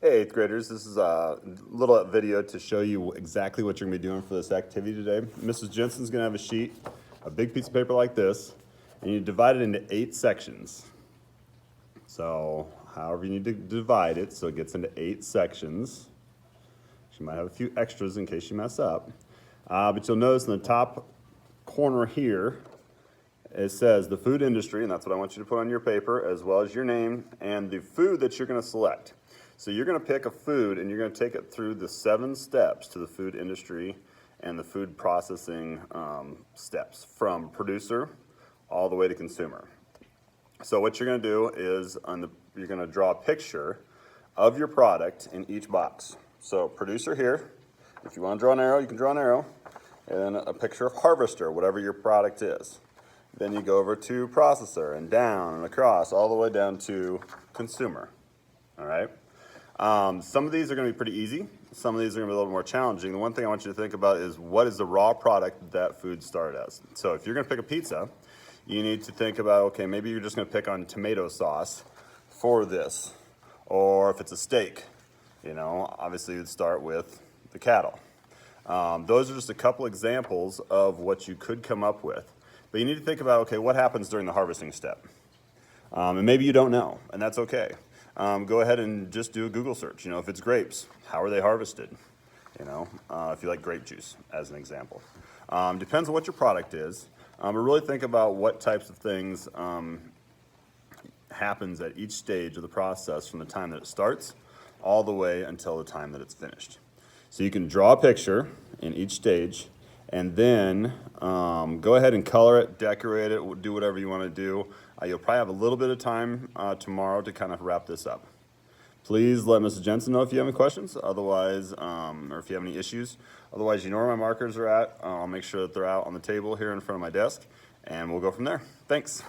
Hey, 8th graders, this is a little video to show you exactly what you're going to be doing for this activity today. Mrs. Jensen's going to have a sheet, a big piece of paper like this, and you divide it into 8 sections. So however you need to divide it so it gets into 8 sections. She might have a few extras in case you mess up. But you'll notice in the top corner here, it says the food industry, and that's what I want you to put on your paper, as well as your name and the food that you're going to select. So you're going to pick a food and you're going to take it through the 7 steps to the food industry and the food processing steps from producer all the way to consumer. So what you're going to do is you're going to draw a picture of your product in each box. So producer here, if you want to draw an arrow, you can draw an arrow, and a picture of harvester, whatever your product is. Then you go over to processor and down and across all the way down to consumer. All right. Some of these are going to be pretty easy. Some of these are going to be a little more challenging. The one thing I want you to think about is what is the raw product that food started as. So if you're going to pick a pizza, you need to think about, okay, maybe you're just going to pick on tomato sauce for this. Or if it's a steak, you know, obviously you'd start with the cattle. Those are just a couple examples of what you could come up with. But you need to think about, okay, what happens during the harvesting step? And maybe you don't know, and that's okay. Go ahead and just do a Google search. You know, if it's grapes, how are they harvested? You know, if you like grape juice, as an example. Depends on what your product is. But really think about what types of things happens at each stage of the process from the time that it starts all the way until the time that it's finished. So you can draw a picture in each stage, and then go ahead and color it, decorate it, do whatever you want to do. You'll probably have a little bit of time tomorrow to kind of wrap this up. Please let Mrs. Jensen know if you have any questions, otherwise, or if you have any issues. Otherwise, you know where my markers are at. I'll make sure that they're out on the table here in front of my desk, and we'll go from there. Thanks.